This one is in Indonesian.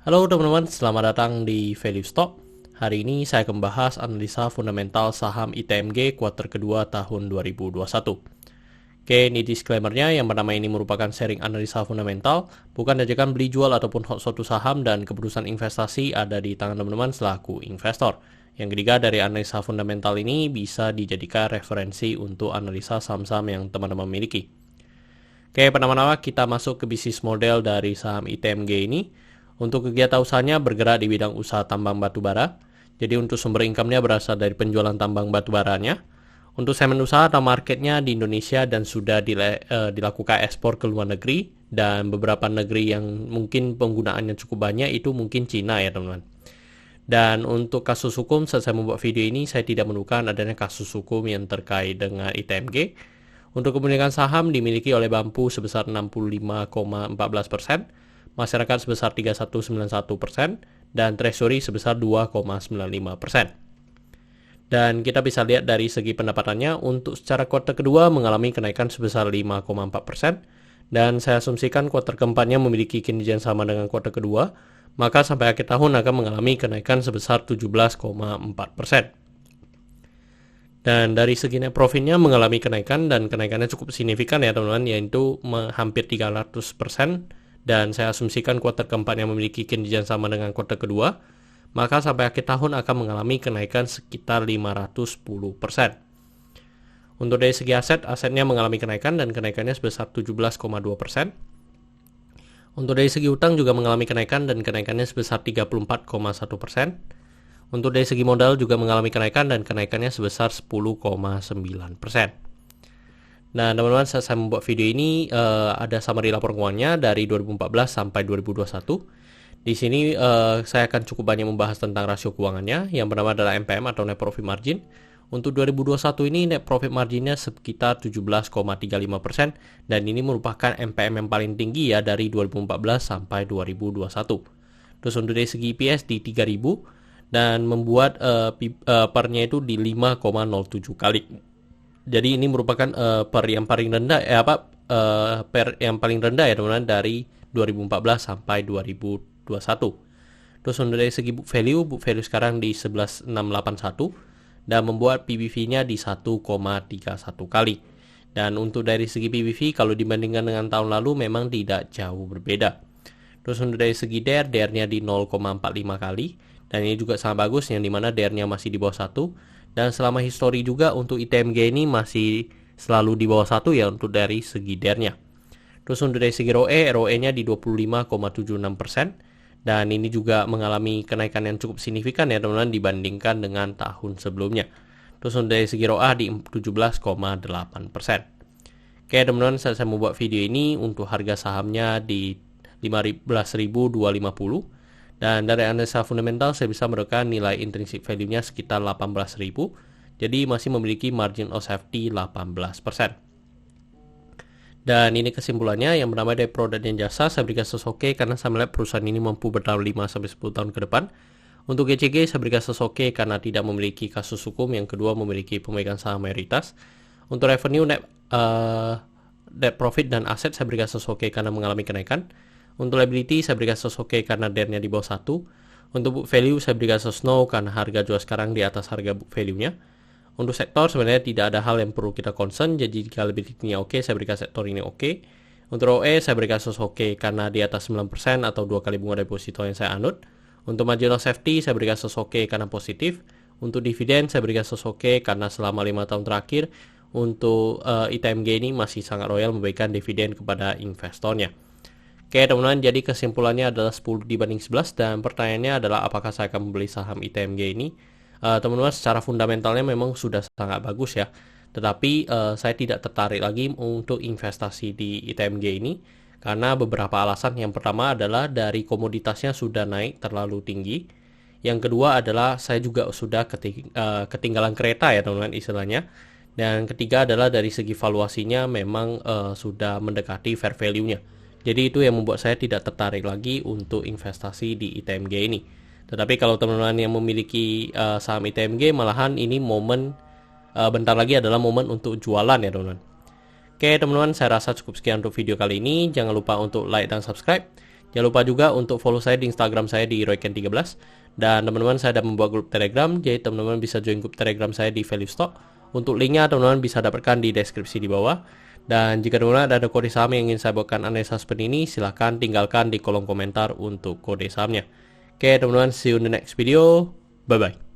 Halo teman-teman, selamat datang di Value Stock. Hari ini saya akan membahas analisa fundamental saham ITMG kuartal kedua tahun 2021. Oke, ini disclaimer-nya. Yang pertama, ini merupakan sharing analisa fundamental, bukan ajakan beli jual ataupun hot suatu saham, dan keputusan investasi ada di tangan teman-teman selaku investor. Yang ketiga, dari analisa fundamental ini bisa dijadikan referensi untuk analisa saham-saham yang teman-teman miliki. Oke, pertama-tama kita masuk ke bisnis model dari saham ITMG ini. Untuk kegiatan usahanya bergerak di bidang usaha tambang batu bara. Jadi untuk sumber income-nya berasal dari penjualan tambang batu baranya. Untuk segmen usaha atau marketnya di Indonesia dan sudah dilakukan ekspor ke luar negeri. Dan beberapa negeri yang mungkin penggunaannya cukup banyak itu mungkin Cina ya teman-teman. Dan untuk kasus hukum, saat saya membuat video ini saya tidak menemukan adanya kasus hukum yang terkait dengan ITMG. Untuk kepemilikan saham dimiliki oleh Bambu sebesar 65,14%, masyarakat sebesar 3191%, dan treasury sebesar 2,95%. Dan kita bisa lihat dari segi pendapatannya, untuk secara kuartal kedua mengalami kenaikan sebesar 5,4%, dan saya asumsikan kuartal keempatnya memiliki kinerja yang sama dengan kuartal kedua, maka sampai akhir tahun akan mengalami kenaikan sebesar 17,4%. Dan dari segi net profitnya mengalami kenaikan, dan kenaikannya cukup signifikan ya teman-teman, yaitu hampir 300%. Dan saya asumsikan kuartal keempat yang memiliki kinerja yang sama dengan kuartal kedua, maka sampai akhir tahun akan mengalami kenaikan sekitar 510%. Untuk dari segi asetnya mengalami kenaikan, dan kenaikannya sebesar 17,2%. Untuk dari segi utang juga mengalami kenaikan, dan kenaikannya sebesar 34,1%. Untuk dari segi modal juga mengalami kenaikan, dan kenaikannya sebesar 10,9%. Nah teman-teman, saat saya membuat video ini ada summary laporan keuangannya dari 2014 sampai 2021. Di sini saya akan cukup banyak membahas tentang rasio keuangannya. Yang pertama adalah NPM atau Net Profit Margin. Untuk 2021 ini Net Profit Marginnya sekitar 17,35%, dan ini merupakan NPM yang paling tinggi ya dari 2014 sampai 2021. Terus untuk dari segi EPS di 3000, dan membuat pernya itu di 5,07 kali. Jadi ini merupakan per yang paling rendah per yang paling rendah ya teman-teman dari 2014 sampai 2021. Terus untuk dari segi book value sekarang di 11.681, dan membuat PBV-nya di 1,31 kali. Dan untuk dari segi PBV kalau dibandingkan dengan tahun lalu memang tidak jauh berbeda. Terus untuk dari segi DER-nya di 0,45 kali, dan ini juga sangat bagus, yang dimana DER-nya masih di bawah 1. Dan selama histori juga untuk ITMG ini masih selalu di bawah 1 ya untuk dari segi DER-nya. Terus untuk dari segi ROE-nya di 25,76%, dan ini juga mengalami kenaikan yang cukup signifikan ya teman-teman dibandingkan dengan tahun sebelumnya. Terus untuk dari segi ROA di 17,8%. Oke teman-teman, saat saya membuat video ini untuk harga sahamnya di 15.250. Dan dari analisa fundamental saya bisa menemukan nilai intrinsic value-nya sekitar 18.000. Jadi masih memiliki margin of safety 18%. Dan ini kesimpulannya, yang pertama dari produk dan jasa saya berikan sesoke karena saya melihat perusahaan ini mampu bertahan 5-10 tahun ke depan. Untuk GCG saya berikan sesoke karena tidak memiliki kasus hukum. Yang kedua, memiliki pemegang saham mayoritas. Untuk revenue, net profit dan aset saya berikan sesoke karena mengalami kenaikan. Untuk liability saya berikan sesoke karena DER-nya di bawah 1. Untuk book value saya berikan no karena harga jual sekarang di atas harga book value-nya. Untuk sektor sebenarnya tidak ada hal yang perlu kita concern, jadi jika liability-nya oke, saya berikan sektor ini oke. Untuk ROE saya berikan sesoke karena di atas 9% atau 2 kali bunga deposito yang saya anut. Untuk margin of safety saya berikan sesoke karena positif. Untuk dividen saya berikan sesoke karena selama 5 tahun terakhir untuk ITMG ini masih sangat royal memberikan dividen kepada investornya. Oke teman-teman, jadi kesimpulannya adalah 10 dibanding 11, dan pertanyaannya adalah apakah saya akan membeli saham ITMG ini. Teman-teman, secara fundamentalnya memang sudah sangat bagus ya, tetapi saya tidak tertarik lagi untuk investasi di ITMG ini karena beberapa alasan. Yang pertama adalah dari komoditasnya sudah naik terlalu tinggi. Yang kedua adalah saya juga sudah ketinggalan kereta ya teman-teman istilahnya. Dan ketiga adalah dari segi valuasinya memang sudah mendekati fair value-nya. Jadi itu yang membuat saya tidak tertarik lagi untuk investasi di ITMG ini. Tetapi kalau teman-teman yang memiliki saham ITMG, malahan ini momen bentar lagi adalah momen untuk jualan ya teman-teman. Oke teman-teman, saya rasa cukup sekian untuk video kali ini. Jangan lupa untuk like dan subscribe. Jangan lupa juga untuk follow saya di Instagram saya di royken13. Dan teman-teman, saya ada membuat grup Telegram, jadi teman-teman bisa join grup Telegram saya di Value Stock. Untuk linknya teman-teman bisa dapatkan di deskripsi di bawah. Dan jika teman-teman ada kode saham yang ingin saya bawakan analisa seperti ini, silahkan tinggalkan di kolom komentar untuk kode sahamnya. Oke teman-teman, see you in the next video. Bye-bye.